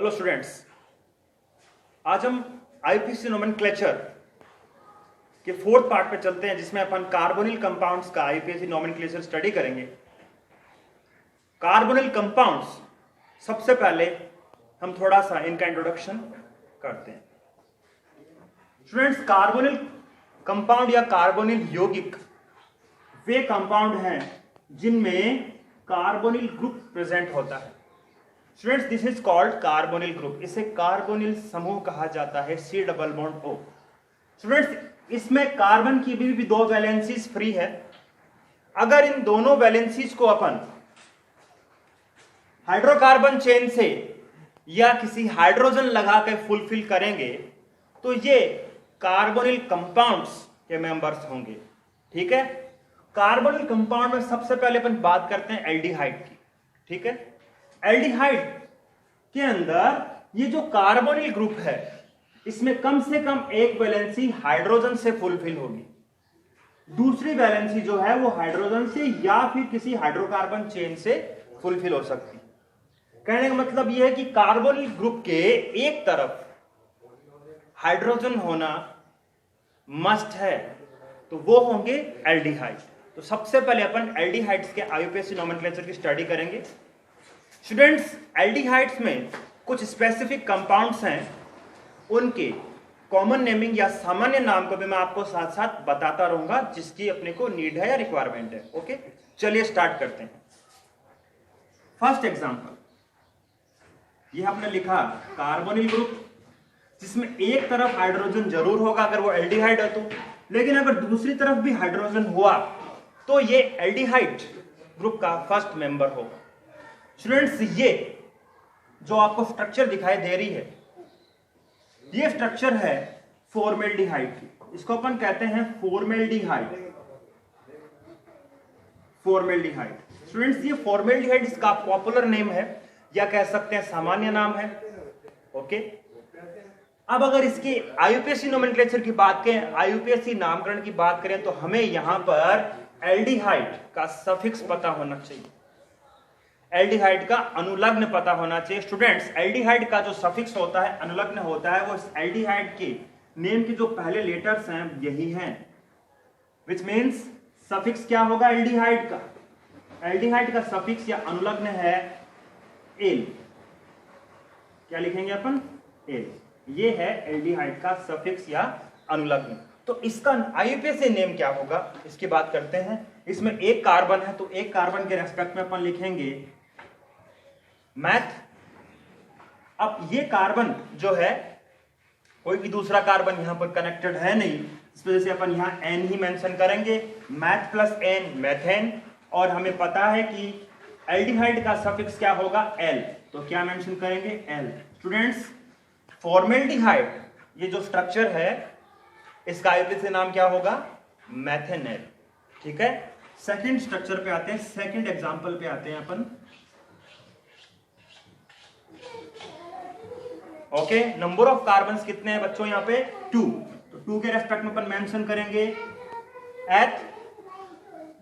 Hello students, आज हम IPC nomenclature के फोर्थ पार्ट पे चलते हैं जिसमें अपन कार्बोनिल कंपाउंड्स का आईपीसी नोमेनक्लेचर स्टडी करेंगे। कार्बोनिल कंपाउंड्स, सबसे पहले हम थोड़ा सा इनका इंट्रोडक्शन करते हैं। स्टूडेंट्स, कार्बोनिल कंपाउंड या कार्बोनिल यौगिक वे कंपाउंड हैं जिनमें कार्बोनिल ग्रुप प्रेजेंट होता है। Students, this is called carbonyl group. इसे कार्बोनिल समूह कहा जाता है, C double bond O। Students, इसमें कार्बन की भी दो वैलेंसीज फ्री है। अगर इन दोनों वैलेंसीज को अपन हाइड्रोकार्बन चेन से या किसी हाइड्रोजन लगा के फुलफिल करेंगे तो ये कार्बोनिल कंपाउंड्स के मेंबर्स होंगे। ठीक है, कार्बोनिल कंपाउंड में सबसे पहले अपन बात करते हैं एल्डिहाइड की। ठीक है, एल्डिहाइड के अंदर ये जो कार्बोनिल ग्रुप है इसमें कम से कम एक वैलेंसी हाइड्रोजन से फुलफिल होगी, दूसरी वैलेंसी जो है वो हाइड्रोजन से या फिर किसी हाइड्रोकार्बन चेन से फुलफिल हो सकती है। कहने का मतलब यह है कि कार्बोनिल ग्रुप के एक तरफ हाइड्रोजन होना मस्ट है, तो वो होंगे एल्डिहाइड। तो सबसे पहले अपन एल्डिहाइड्स के आईयूपीएसी नोमेनक्लेचर की स्टडी करेंगे। स्टूडेंट्स, एल्डिहाइड्स में कुछ स्पेसिफिक कंपाउंड्स हैं, उनके कॉमन नेमिंग या सामान्य नाम को भी मैं आपको साथ साथ बताता रहूंगा जिसकी अपने को नीड है या रिक्वायरमेंट है। ओके, चलिए स्टार्ट करते हैं। फर्स्ट एग्जांपल, ये हमने लिखा कार्बोनिल ग्रुप जिसमें एक तरफ हाइड्रोजन जरूर होगा अगर वो एल्डिहाइड है तो, लेकिन अगर दूसरी तरफ भी हाइड्रोजन हुआ तो ये एल्डिहाइड ग्रुप का फर्स्ट मेंबर होगा। स्टूडेंट्स, ये जो आपको स्ट्रक्चर दिखाई दे रही है ये स्ट्रक्चर है फॉर्मेल्डिहाइड की। इसको अपन कहते हैं फॉर्मेल्डिहाइड। फॉर्मेल्डिहाइड स्टूडेंट्स, ये फॉर्मेल्डिहाइड इसका पॉपुलर नेम है या कह सकते हैं सामान्य नाम है। ओके, अब अगर इसके आईयूपीएसी नोमेनक्लेचर की बात करें, आईयूपीएसी नामकरण की बात करें तो हमें यहां पर एल्डिहाइड का सफिक्स पता होना चाहिए, एल्डिहाइड का अनुलग्न पता होना चाहिए। स्टूडेंट्स, एल्डिहाइड का जो सफिक्स होता है, अनुलग्न होता है, वो इस एल्डिहाइड के नेम के जो पहले लेटर्स हैं यही हैं, विच मीन्स सफिक्स क्या होगा एल्डिहाइड का? एल्डिहाइड का सफिक्स या अनुलग्न है एल। क्या लिखेंगे अपन? एल। ये है एल्डिहाइड का सफिक्स या अनुलग्न। तो इसका आईयूपीएसी नेम क्या होगा इसकी बात करते हैं। इसमें एक कार्बन है तो एक कार्बन के रेस्पेक्ट में अपन लिखेंगे मैथ। अब ये कार्बन जो है, कोई भी दूसरा कार्बन यहां पर कनेक्टेड है नहीं, इस वजह से अपन यहां एन ही मेंशन करेंगे। मैथ प्लस एन मेथेन, और हमें पता है कि एल्डिहाइड का सफिक्स क्या होगा? एल, तो क्या मेंशन करेंगे? एल। स्टूडेंट्स, फॉर्मेल्डिहाइड ये जो स्ट्रक्चर है इसका आईयूपीएसी नाम क्या होगा? मैथेनेल। ठीक है, सेकंड स्ट्रक्चर पे आते हैं, सेकंड एग्जांपल पे आते हैं अपन। ओके, नंबर ऑफ कार्बन्स कितने हैं बच्चों यहाँ पे? 2। तो 2 के रेस्पेक्ट में अपन मेंशन करेंगे एथ।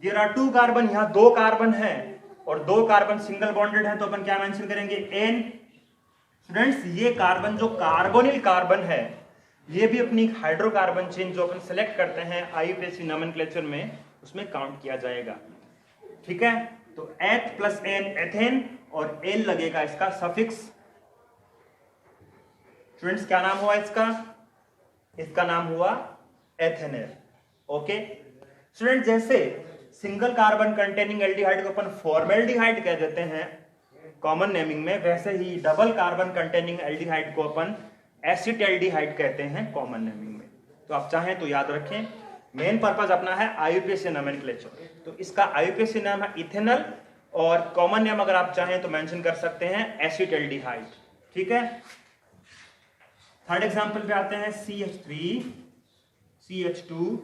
देयर आर 2 कार्बन, यहाँ 2 कार्बन है और 2 कार्बन सिंगल बॉन्डेड है, तो अपन क्या मेंशन करेंगे? एन। स्टूडेंट्स, ये कार्बन जो कार्बोनिल कार्बन है ये भी अपनी हाइड्रोकार्बन चेन जो अपन सेलेक्ट करते हैं आईयूपीएसी नोमेनक्लेचर में उसमें काउंट किया जाएगा। ठीक है, तो एथ प्लस एन एथेन और एल लगेगा इसका सफिक्स। स्टूडेंट्स, क्या नाम हुआ इसका? इसका नाम हुआ एथेनेल। ओके स्टूडेंट, जैसे सिंगल कार्बन कंटेनिंग एल्डिहाइड को अपन फॉर्मेल्डिहाइड कह देते हैं कॉमन नेमिंग में, वैसे ही डबल कार्बन कंटेनिंग एल्डिहाइड को अपन एसिटेल्डिहाइड कहते हैं कॉमन नेमिंग में। तो आप चाहें तो याद रखें, मेन पर्पस अपना है आईयूपीएसी नोमेनक्लेचर, तो इसका आईयूपीएसी नाम है इथेनॉल और कॉमन नेम अगर आप चाहें तो मेंशन कर सकते हैं एसिटेल्डिहाइड। ठीक है, थर्ड एग्जांपल पे आते हैं CH3 CH2।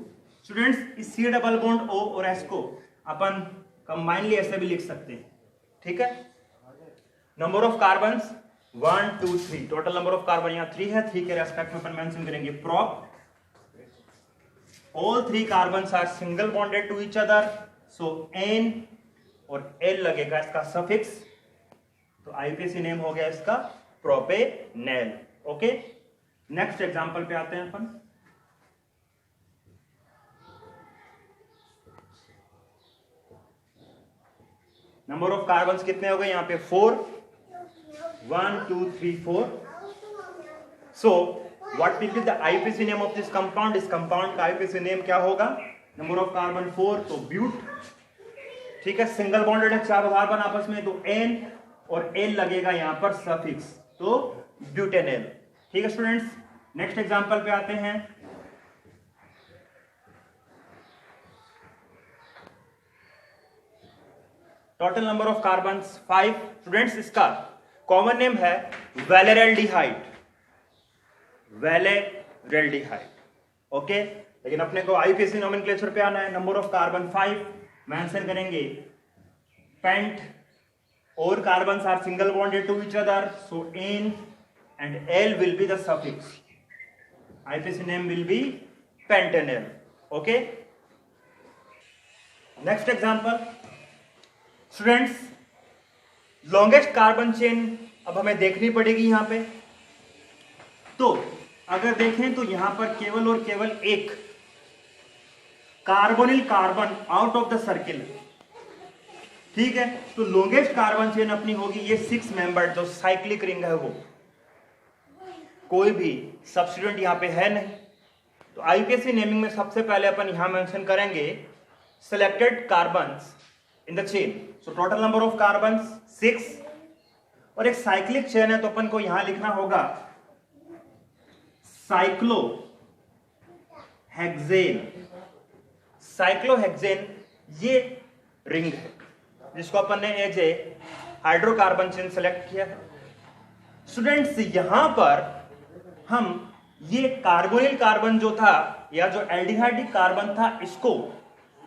स्टूडेंट्स, इस C डबल बॉन्ड O और S को अपन कंबाइनली ऐसे भी लिख सकते हैं। ठीक है, number of carbons 1 2 3, total number of carbon यहाँ 3 है। 3 के रेस्पेक्ट में अपन मेंशन करेंगे prop। All 3 carbons are single bonded to each other, so N और L लगेगा इसका सफिक्स। तो आईयूपीएसी नेम हो गया इसका प्रोपेनेल। ओके, नेक्स्ट एग्जांपल पे आते हैं अपन। नंबर ऑफ कार्बन्स कितने हो गए यहाँ पे? 4, 1 2 3 4। सो what will be the IPC name of this compound? इस कंपाउंड का आईपीसी नेम क्या होगा? नंबर ऑफ कार्बन 4, तो ब्यूट। ठीक है, सिंगल बॉन्डेड है, 4 कार्बन आपस में, तो एन और एल लगेगा यहां पर सफिक्स, तो ब्यूटेनेल। ठीक है स्टूडेंट्स, नेक्स्ट एग्जांपल पे आते हैं। Total number of carbons 5। Students, इसका कॉमन नेम है वेलेरल्डिहाइड, वेलेरल्डिहाइड। ओके, लेकिन अपने को आईपीसी नोमेनक्लेचर पे आना है। नंबर ऑफ कार्बन 5, मेंशन करेंगे पेंट, और carbons are single bonded to each other, so an and al will be the suffix, IUPAC name will be pentanal. Okay, next example. Students, longest carbon chain अब हमें देखनी पड़ेगी यहां पे। तो अगर देखें तो यहां पर केवल और केवल एक carbonyl carbon out of the circle है। ठीक है, तो लॉन्गेस्ट कार्बन चेन अपनी होगी ये 6 मेंबर्ड, जो साइक्लिक रिंग है वो। कोई भी सब्स्टिट्यूएंट यहां पे है नहीं, तो आईपीसी नेमिंग में सबसे पहले अपन यहां मेंशन करेंगे selected carbons in the chain. So total number of carbons 6, और एक साइक्लिक चेन है तो अपन को यहां लिखना होगा साइक्लोहेक्सेन। साइक्लोहेक्सेन ये रिंग है जिसको अपन ने as a hydrocarbon chain select किया है। स्टूडेंट्स, यहां पर हम ये कार्बोनिल कार्बन जो था या जो एल्डिहाइडिक कार्बन था, इसको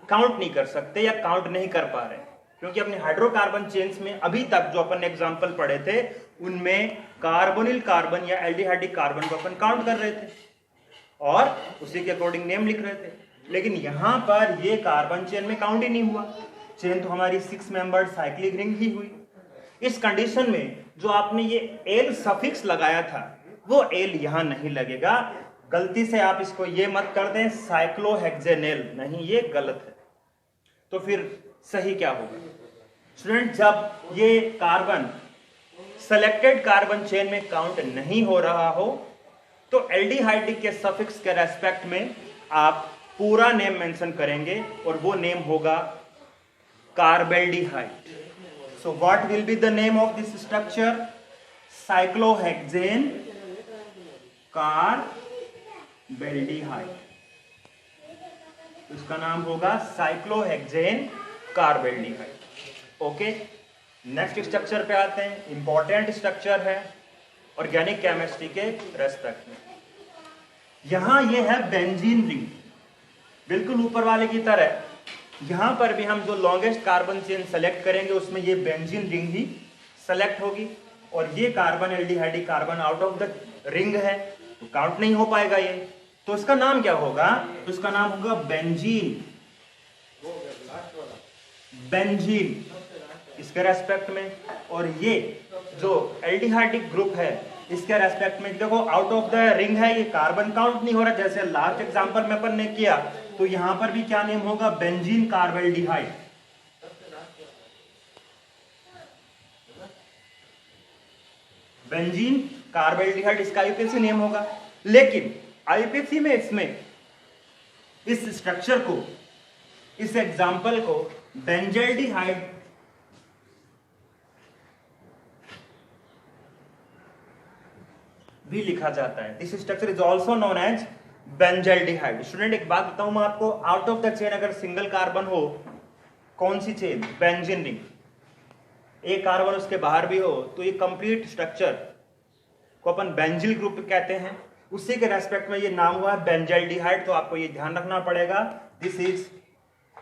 काउंट नहीं कर सकते या काउंट नहीं कर पा रहे, क्योंकि अपने हाइड्रोकार्बन चेन्स में अभी तक जो अपन एग्जांपल पढ़े थे उनमें कार्बोनिल कार्बन या एल्डिहाइडिक कार्बन को अपन काउंट कर रहे थे और उसी के अकॉर्डिंग नेम लिख रहे थे। लेकिन यहां पर ये कार्बन चेन में काउंट ही नहीं हुआ, चेन तो हमारी 6 मेंबर्ड साइक्लिक रिंग ही हुई। इस कंडीशन में जो आपने ये एल सफिक्स लगाया था वो एल यहां नहीं लगेगा। गलती से आप इसको ये मत कर दें साइक्लोहेक्सेनेल, नहीं, ये गलत है। तो फिर सही क्या होगा? स्टूडेंट, जब ये कार्बन सेलेक्टेड कार्बन चेन में काउंट नहीं हो रहा हो तो एल्डिहाइडिक के सफिक्स के रेस्पेक्ट में आप पूरा नेम मेंशन करेंगे और वो नेम होगा carbaldehyde. So what will be the name of this structure? Cyclohexane carbaldehyde. इसका नाम होगा cyclohexane carbaldehyde. Okay, next structure पे आते हैं। इंपॉर्टेंट स्ट्रक्चर है ऑर्गेनिक केमिस्ट्री के रेस्पेक्ट में। यहां ये है बेंजीन रिंग, बिल्कुल ऊपर वाले की तरह। यहां पर भी हम जो लॉन्गेस्ट कार्बन चेन सेलेक्ट करेंगे उसमें ये बेंजीन रिंग ही सेलेक्ट होगी, और ये carbon aldehydic carbon out of the ring है तो काउंट नहीं हो पाएगा ये। तो इसका नाम क्या होगा? तो इसका नाम होगा बेंजीन। बेंजीन इसके रेस्पेक्ट में, और ये जो एल्डिहाइडिक ग्रुप है इसके रेस्पेक्ट में देखो आउट ऑफ द रिंग है, ये कार्बन काउंट नहीं हो रहा जैसे लास्ट एग्जांपल में अपन ने किया। तो यहां पर भी क्या नेम होगा? Benzene carbaldehyde. बेंजीन कार्बेल्डिहाइड इसका आईपीसी नेम होगा। लेकिन आईपीसी में इसमें इस स्ट्रक्चर को, इस एग्जांपल को बेंजल्डिहाइड भी लिखा जाता है। This structure is also known as benzaldehyde. Student, एक बात बताऊं मैं आपको, आउट ऑफ द चेन अगर सिंगल कार्बन हो, कौन सी चेन? बेंजीन रिंग, एक कार्बन उसके बाहर भी हो, तो ये कंप्लीट स्ट्रक्चर को अपन बेंजिल ग्रुप कहते हैं। उसी के रेस्पेक्ट में ये नाम हुआ है बेंजल्डिहाइड, तो आपको ये ध्यान रखना पड़ेगा, दिस इज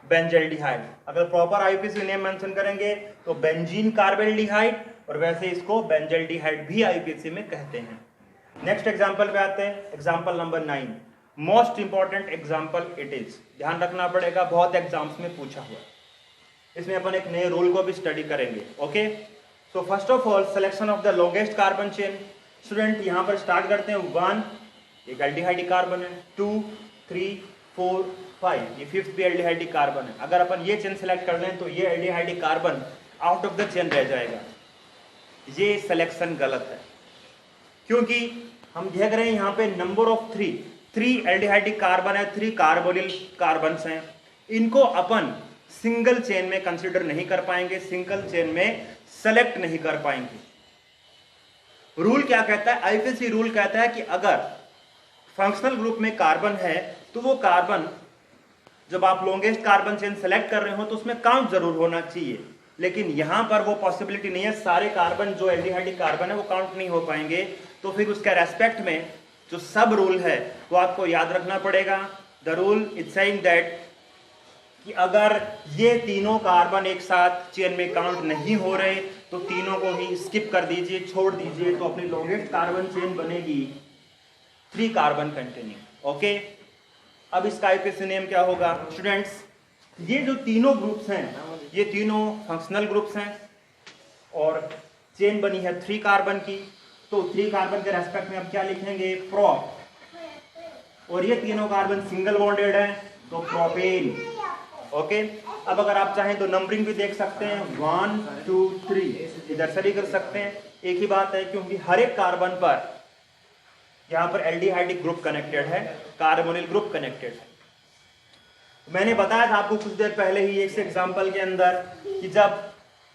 बेंजल्डिहाइड। अगर प्रॉपर आईपीसी नेम मेंशन करेंगे तो बेंजीन कार्बेल्डिहाइड, और वैसे इसको बेंजल्डिहाइड भी आईपीसी में कहते हैं। नेक्स्ट एग्जांपल पे आते हैं, example number 9। Most important example it is, ध्यान रखना पड़ेगा, बहुत एग्जाम्स में पूछा हुआ। इसमें अपन एक नए रूल को भी स्टडी करेंगे। ओके, तो first of all selection of the longest carbon chain. Student यहां पर स्टार्ट करते हैं 1, एक एल्डिहाइड कार्बन है, 2, 3, 4, 5, ये 5th भी एल्डिहाइड कार्बन है। अगर अपन ये चेन सेलेक्ट कर लें तो ये aldehyde carbon out of the chain रह जाएगा। ये सिलेक्शन गलत है, क्योंकि हम देख रहे हैं यहाँ पे नंबर ऑफ 3 एल्डिहाइड कार्बन है, 3 कार्बोनिल कार्बन्स हैं। इनको अपन सिंगल चेन में कंसीडर नहीं कर पाएंगे, सिंगल चेन में सेलेक्ट नहीं कर पाएंगे। रूल क्या कहता है? आईपीसी रूल कहता है कि अगर फंक्शनल ग्रुप में कार्बन है तो वो कार्बन, जब आप लॉन्गेस्ट कार्बन चेन सेलेक्ट कर रहे हो तो उसमें काउंट जरूर होना चाहिए, लेकिन यहां पर वो पॉसिबिलिटी नहीं है। सारे कार्बन जो एल्डिहाइड कार्बन है वो काउंट नहीं हो पाएंगे। तो फिर उसके रेस्पेक्ट में जो सब रूल है वो आपको याद रखना पड़ेगा। The rule is saying that कि अगर ये तीनों कार्बन एक साथ चेन में काउंट नहीं हो रहे तो तीनों को ही स्किप कर दीजिए, छोड़ दीजिए, तो अपनी लॉन्गेस्ट कार्बन चेन बनेगी 3 कार्बन कंटेनिंग। ओके, अब इसका आईपीसी नेम क्या होगा? स्टूडेंट्स, ये जो तीनों ग्रुप्स हैं ये तीनों फंक्शनल ग्रुप्स हैं और चेन बनी है 3 कार्बन की। तो 3 कार्बन के रेस्पेक्ट में अब क्या लिखेंगे? प्रोप। और ये तीनों कार्बन सिंगल बॉन्डेड है तो प्रोपेन। ओके, अब अगर आप चाहें तो नंबरिंग भी देख सकते हैं, 1, 2, 3 इधर से भी कर सकते हैं। एक ही बात है, क्योंकि हर एक कार्बन पर यहां पर एल्डिहाइड ग्रुप कनेक्टेड है, कार्बोनिल ग्रुप कनेक्टेड है। मैंने बताया था आपको कुछ देर पहले ही एक एग्जांपल के अंदर कि जब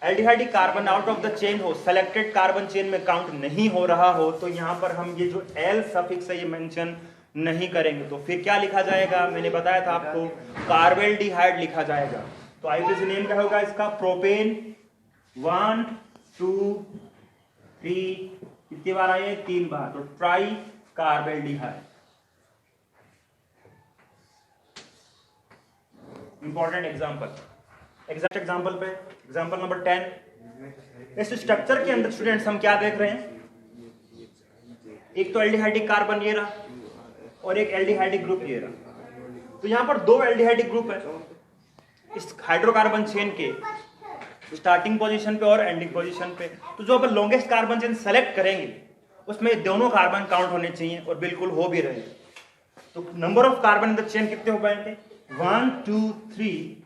aldehyde carbon out of the chain हो, सेलेक्टेड कार्बन चेन में काउंट नहीं हो रहा हो, तो यहां पर हम ये जो एल सफिक्स है ये मेंशन नहीं करेंगे। तो फिर क्या लिखा जाएगा? मैंने बताया था आपको, कार्बेल्डिहाइड लिखा जाएगा। तो आईपीसी नेम क्या होगा इसका? प्रोपेन। 1, 2, 3 कितनी बार आए? 3 बार, तो try carbaldehyde. Important example, exact example पे एग्जांपल नंबर 10। इस स्ट्रक्चर के अंदर स्टूडेंट्स हम क्या देख रहे हैं? एक तो एल्डिहाइड कार्बन ये रहा और एक एल्डिहाइड ग्रुप ये रहा। तो यहां पर 2 एल्डिहाइड ग्रुप है इस हाइड्रोकार्बन चेन के स्टार्टिंग पोजीशन पे और एंडिंग पोजीशन पे। तो जो अपन लॉन्गेस्ट कार्बन चेन सेलेक्ट करेंगे उसमें दोनों कार्बन काउंट होने चाहिए और बिल्कुल हो भी रहे। तो number of carbon in the chain कितने हो पाएंगे? 1, 2, 3,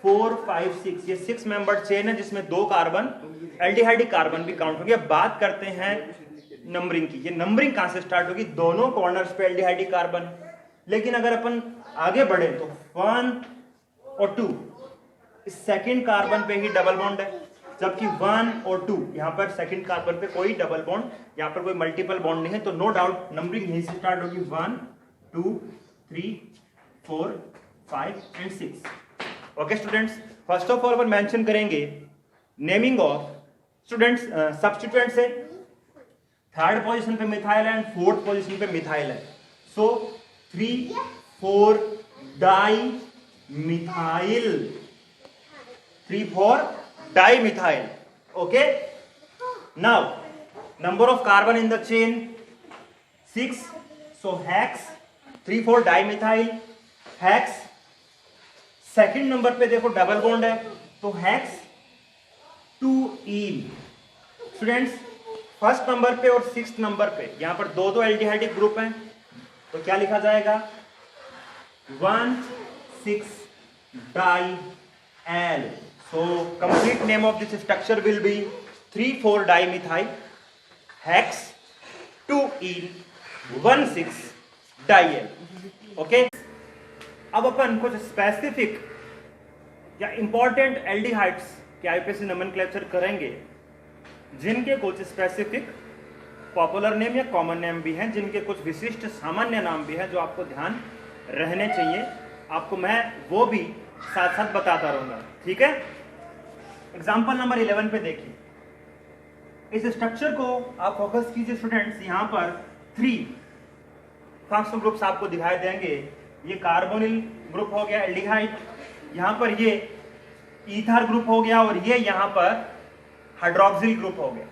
4, 5, 6। ये 6 मेंबर चेन है जिसमें 2 कार्बन एल्डिहाइड कार्बन भी काउंट होंगे। अब बात करते हैं नंबरिंग की। ये नंबरिंग कहां से स्टार्ट होगी? दोनों कॉर्नर्स पे एल्डिहाइड कार्बन। लेकिन अगर अपन आगे बढ़े तो 1 और 2 इस सेकंड कार्बन पे ही डबल बॉन्ड है, जबकि 1 और 2 यहां पर सेकंड कार्बन पे कोई डबल बॉन्ड, यहां पर कोई मल्टीपल बॉन्ड नहीं है। तो नो डाउट नंबरिंग यहीं से स्टार्ट होगी, 1, 2, 3, 4, 5 and 6। Okay students, first of all upon mention करेंगे नेमिंग ऑफ स्टूडेंट्स सब्स्टिट्यूएंट से। थर्ड पोजीशन पे मिथाइल है एंड फोर्थ पोजीशन पे मिथाइल है। सो 3, 4 di methyl, 3, 4 di methyl. Okay, now number of carbon in the chain 6, so hex 3, 4 dimethyl hex. Second number पे देखो double bond है तो hex 2 ईन। Students, first number पे और 6th नंबर पे यहां पर दो एल्डिहाइड ग्रुप हैं, तो क्या लिखा जाएगा? 1, 6 dial. So complete name of this structure will be 3, 4 dimethyl hex 2 ene 1, 6 dial. Okay, अब अपन कुछ स्पेसिफिक या इंपॉर्टेंट एल्डिहाइड्स के आईपीसी नोमेनक्लेचर करेंगे, जिनके कुछ स्पेसिफिक पॉपुलर नेम या कॉमन नेम भी हैं, जिनके कुछ विशिष्ट सामान्य नाम भी हैं जो आपको ध्यान रहने चाहिए। आपको मैं वो भी साथ साथ बताता रहूंगा, ठीक है? एग्जांपल नंबर 11 पे देखिए। इस स्ट्रक्चर को आप फोकस कीजिए स्टूडेंट्स। यहां पर 3 फंक्शनल ग्रुप्स आपको दिखाई देंगे। ये कार्बोनिल ग्रुप हो गया एल्डिहाइड, यहां पर ये ईथर ग्रुप हो गया और ये यहां पर हाइड्रोक्सिल ग्रुप हो गया,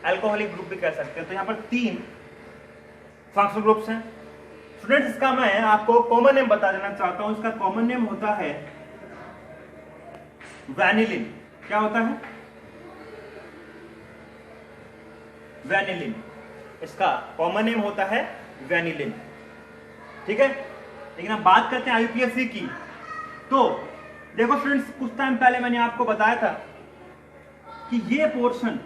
अल्कोहलिक ग्रुप भी कह सकते हैं। तो यहां पर 3 फंक्शनल ग्रुप्स हैं। स्टूडेंट्स, इसका मैं आपको कॉमन नेम बता देना चाहता हूं। इसका कॉमन नेम होता है वैनिलिन। क्या होता है? वेनिलिन, इसका कॉमन नेम होता है वेनिलिन। ठीक है, लेकिन अब बात करते हैं आईयूपीएसी की। तो देखो स्टूडेंट्स, कुछ टाइम पहले मैंने आपको बताया था कि ये पोर्शन,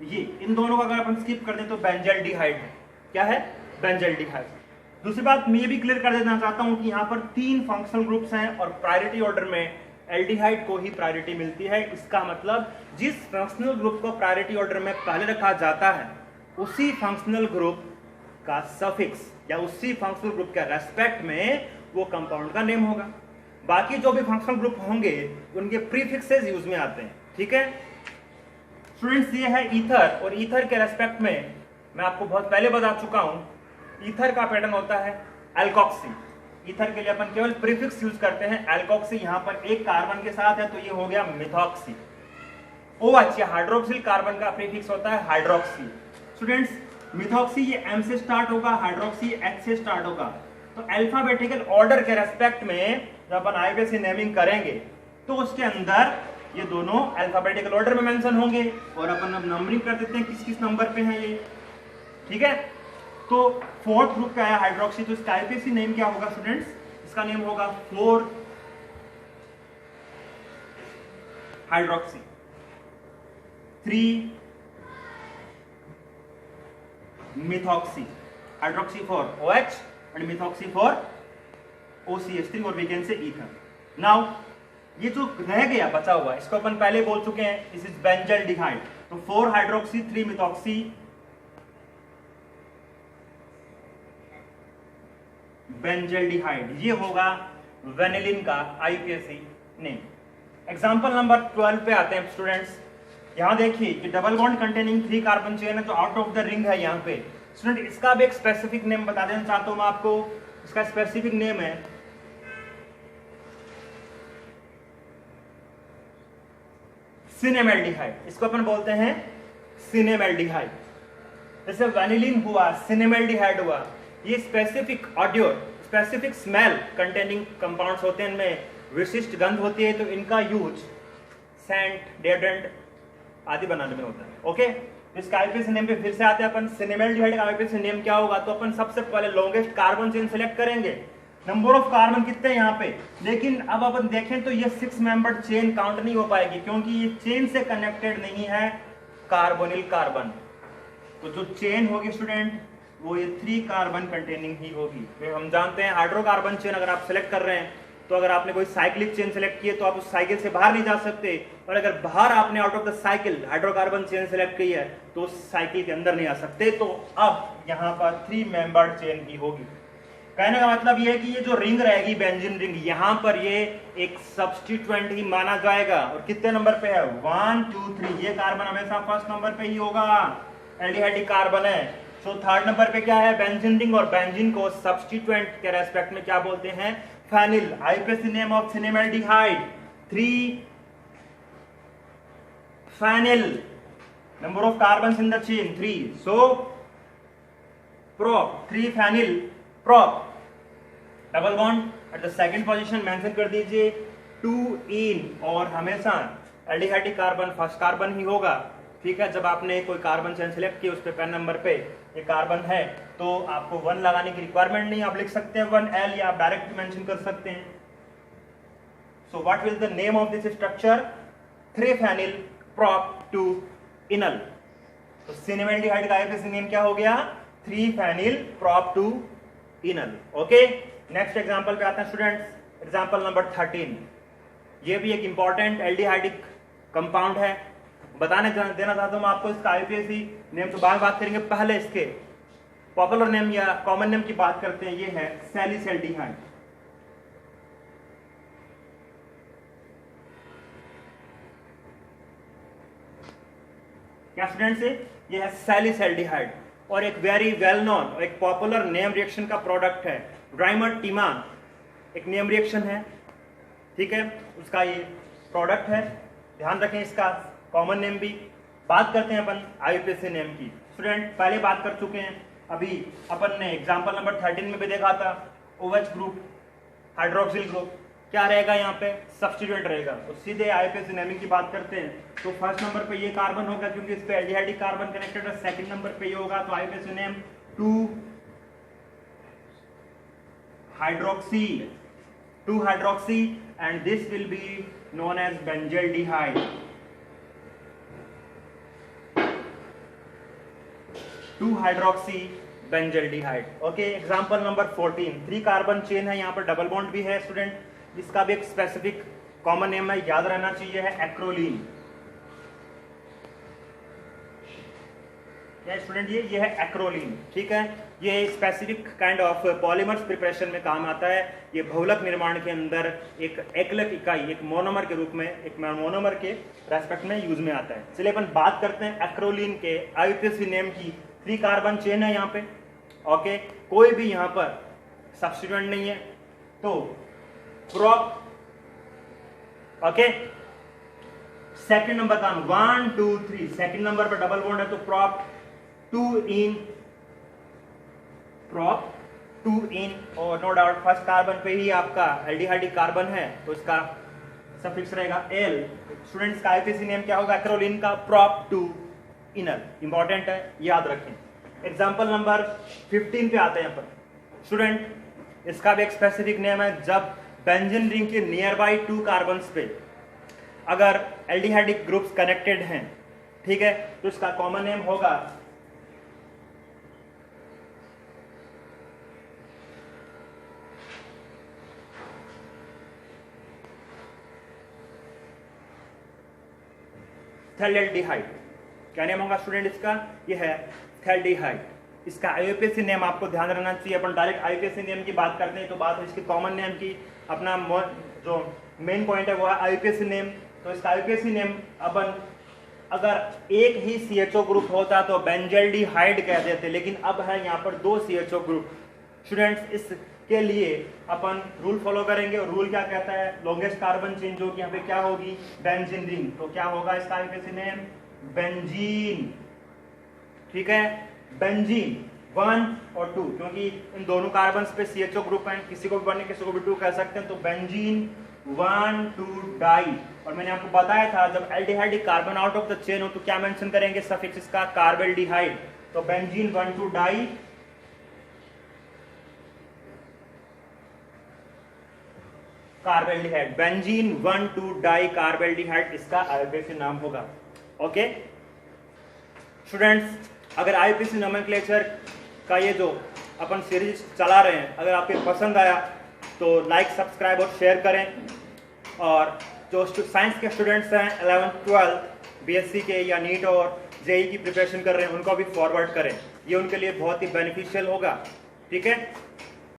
ये इन दोनों का अगर अपन स्किप कर दें तो बेंजल्डिहाइड है। क्या है? बेंजल्डिहाइड। दूसरी बात मैं ये भी क्लियर कर देना चाहता हूं कि यहाँ पर 3 फंक्शनल ग्रुप्स हैं और प्रायोरिटी ऑर्डर में एल्डिहाइड को ही प्रायोरिटी मिलती है। इसका मतलब जिस फंक्शनल ग्रुप को प्रायोरिटी ऑर्डर में पहले रखा जाता है उसी फंक्शनल ग्रुप का सफिक्स या उसी फंक्शनल ग्रुप के रेस्पेक्ट में वो कंपाउंड का नेम होगा। बाकी जो भी फंक्शनल ग्रुप होंगे उनके प्रीफिक्सेस यूज में आते हैं। ठीक है स्टूडेंट्स, ये है ईथर, और ईथर के रेस्पेक्ट में मैं आपको बहुत पहले बता चुका हूं, ईथर का पैटर्न होता है एल्कोक्सी। ईथर के लिए अपन केवल प्रीफिक्स यूज करते हैं एल्कोक्सी। यहां पर एक कार्बन के साथ है तो ये हो गया मिथॉक्सी। OH या हाइड्रोक्सिल कार्बन का प्रीफिक्स होता है हाइड्रोक्सी। स्टूडेंट्स, मिथॉक्सी ये M से स्टार्ट होगा, हाइड्रोक्सी H से स्टार्ट होगा। तो अल्फाबेटिकल ऑर्डर के रेस्पेक्ट में जब अपन आईयूपीएसी नेमिंग करेंगे तो उसके अंदर ये दोनों अल्फाबेटिकल ऑर्डर में मेंशन होंगे और अपन अब नंबरिंग कर देते हैं किस किस नंबर पे है ये। ठीक है, तो 4th ग्रुप का है हाइड्रोक्सी, तो इसका आईयूपीएसी नेम क्या होगा स्टूडेंट्स? इसका नेम होगा 4 hydroxy, 3 methoxy, hydroxy for OH and methoxy for OCH3 और we can say ether. Now ये जो रह गया बचा हुआ इसको अपन पहले बोल चुके हैं, दिस इज बेंजल्डिहाइड। तो 4 हाइड्रोक्सी 3 मिथॉक्सी बेंजल्डिहाइड, ये होगा वेनिलिन का आईयूपीएसी नेम। एग्जांपल नंबर 12 पे आते हैं स्टूडेंट्स। यहां देखिए कि double bond containing 3 carbon chain है जो आउट ऑफ द रिंग है यहाँ पे। स्टूडेंट, इसका भी एक स्पेसिफिक नेम बता देना चाहता हूं मैं आपको। इसका स्पेसिफिक नेम है सिनेमेल्डिहाइड। इसको अपन बोलते हैं सिनेमेल्डिहाइड। जैसे वेनिलिन हुआ, सिनेमेल्डिहाइड हुआ, ये specific audio, specific smell containing compounds होते हैं, इनमें विशिष्ट गंध होती है, तो इनका यूज सेंट, डेओड्रेंट आदि बनाने में होता है। ओके, इसका आईयूपीएसी नेम पे फिर से आते हैं अपन। सिनेमेल्डिहाइड का आईयूपीएसी नेम क्या होगा? तो अपन सबसे पहले लॉन्गेस्ट कार्बन चेन सेलेक्ट करेंगे। नंबर ऑफ कार्बन कितने हैं यहाँ पे, लेकिन अब अपन देखें तो ये 6 मेंबर्ड चेन काउंट नहीं हो पाएगी क्योंकि ये चेन से कनेक्टेड नहीं है कार्बोनिल कार्बन। तो जो चेन होगी स्टूडेंट वो ये 3 कार्बन कंटेनिंग ही होगी। तो हम जानते हैं हाइड्रोकार्बन चेन अगर आप सिलेक्ट कर रहे हैं तो अगर आपने कोई साइक्लिक चेन सेलेक्ट की है तो आप उस साइकिल से बाहर नहीं जा सकते, और अगर बाहर आपने out of the cycle hydrocarbon chain select की है तो उस साइकिल के अंदर नहीं आ सकते। तो अब यहाँ पर 3 मेंबर्ड चेन ही होगी। कहने का मतलब ये है कि ये जो रिंग रहेगी बेंजीन रिंग, यहाँ पर ये एक सब्स्टिट्यूएंट ही माना जाएगा। और कितने नंबर पे है? 1 2 3। ये कार्बन हमेशा फर्स्ट नंबर पे ही होगा, एल्डिहाइड कार्बन है। तो 3rd नंबर पे क्या है? Benzene ring. और बेंजीन को सब्स्टिट्यूएंट के रेस्पेक्ट में क्या बोलते हैं? Phenyl. IUPAC name of cinnamaldehyde 3 phenyl. Number of carbons in the chain 3, so prop 3 phenyl prop. Double bond at the second position mention कर दीजिए 2 इन, और हमेशा एल्डिहाइड कार्बन फर्स्ट कार्बन ही होगा। ठीक है, जब आपने कोई कार्बन चेन सेलेक्ट की उस पे पहले नंबर पे ये कार्बन है तो आपको 1 लगाने की रिक्वायरमेंट नहीं, आप लिख सकते हैं 1L या आप डायरेक्ट मेंशन कर सकते हैं। So what will the name of this structure? 3 phenyl prop 2 enal. तो सिनेमेल्डिहाइड का आईयूपीएसी नेम क्या हो गया? 3 phenyl prop 2 enal. Okay, next example पे आते हैं स्टूडेंट्स। Example number 13। ये भी एक इंपॉर्टेंट एल्डिहाइडिक कंपाउंड है, बताने देना चाहता हूं मैं आपको। इसका आईयूपीएसी नेम तो बाद बात करेंगे, पहले इसके पॉपुलर नेम या कॉमन नेम की बात करते हैं। ये है सैलिसैल्डिहाइड। क्या स्टूडेंट्स, ये है सैलिसैल्डिहाइड और एक वेरी वेल नोन और एक पॉपुलर नेम रिएक्शन का प्रोडक्ट है। ड्राइमर टीमान एक नेम रिएक्शन है, ठीक है, उसका ये प्रोडक्ट है। ध्यान रखें इसका कॉमन नेम भी। बात करते हैं अपन आईयूपीएसी नेम की। स्टूडेंट पहले बात कर चुके हैं, अभी अपन ने एग्जांपल नंबर 13 में भी देखा था OH ग्रुप, हाइड्रोक्सिल ग्रुप। क्या रहेगा यहाँ पे, सब्स्टिट्यूएंट रहेगा। तो सीधे IUPAC नेमिंग की बात करते हैं तो फर्स्ट नंबर पे ये कार्बन होगा क्योंकि इस पे एल्डिहाइड कार्बन कनेक्टेड है, सेकंड नंबर पे ये होगा तो IUPAC name 2 hydroxy and this will be known as benzaldehyde. 2 hydroxy benzaldehyde. Okay, example number 14, 3 carbon chain है, यहाँ पर डबल बॉन्ड भी है स्टूडेंट, जिसका भी एक स्पेसिफिक कॉमन नेम है, याद रहना चाहिए, है एक्रोलीन। क्या स्टूडेंट, ये है एक्रोलीन, ठीक है। ये specific kind of polymers preparation में काम आता है। ये बहुलक निर्माण के अंदर एक एकलक इकाई, एक मोनोमर के रूप में, एक मोनोमर के रेस्पेक्ट में यूज में आता है। चलिए अपन बात करते हैं एक्रोलीन के IUPAC नेम की। 3 कार्बन चेन है यहाँ पे, ओके, कोई भी यहाँ पर सब्स्टिट्यूएंट नहीं है, तो प्रोप, ओके, सेकंड नंबर का 1 2 3, सेकंड नंबर पर डबल बॉन्ड है तो प्रोप 2 इन और नो डाउट फर्स्ट कार्बन पे ही आपका एल्डिहाइड कार्बन है तो इसका सफिक्स रहेगा एल। स्टूडेंट्स का IUPAC नेम क्या होगा एक्रोलीन का, प्रोप 2 इनर, इंपॉर्टेंट है, याद रखें। एग्जाम्पल नंबर 15 पे आते हैं यहाँ पर स्टूडेंट, इसका भी एक स्पेसिफिक नेम है। जब बेंजीन रिंग के नियर बाई 2 कार्बन पे अगर एल्डिहाइडिक ग्रुप्स कनेक्टेड हैं, ठीक है, तो इसका कॉमन नेम होगा थैलेल्डिहाइड। क्या नेम होगा स्टूडेंट इसका, ये है थैलेल्डिहाइड। इसका IUPAC नेम आपको ध्यान रखना चाहिए। अपन डायरेक्ट IUPAC नेम की बात करते हैं तो बात है इसकी कॉमन नेम की। अपना जो मेन पॉइंट है वो है IUPAC नेम। तो इसका IUPAC नेम अपन अगर एक ही CHO ग्रुप होता तो बेंजल्डिहाइड कह देते, लेकिन अब है यहाँ पर 2 CHO ग्रुप। स्टूडेंट्स इसके लिए अपन रूल फॉलो करेंगे और रूल क्या कहता है, लॉन्गेस्ट कार्बन चेन जो कि यहाँ पे क्या होगी, बेंजीन रिंग, तो क्या होगा इसका IUPAC नेम, बेंजीन, ठीक है, बेंजीन 1 और 2, क्योंकि इन दोनों कार्बन पे CHO ग्रुप हैं, किसी को भी 1 किसी को भी 2 कह सकते हैं, तो बेंजीन 1 2 डाई। और मैंने आपको बताया था जब aldehyde carbon out of the chain हो तो क्या मेंशन करेंगे, सफिक्स इसका कार्बेल्डिहाइड। तो benzene 1 2 dicarbaldehyde, benzene 1 2 dicarbaldehyde इसका IUPAC नाम होगा। ओके स्टूडेंट्स, अगर IUPAC नोमेनक्लेचर का ये जो अपन सीरीज चला रहे हैं अगर आपको पसंद आया तो लाइक सब्सक्राइब और शेयर करें। और जो साइंस के स्टूडेंट्स हैं 11th 12th BSc के या नीट और JEE की प्रिपरेशन कर रहे हैं उनको भी फॉरवर्ड करें, ये उनके लिए बहुत ही बेनिफिशियल होगा, ठीक है।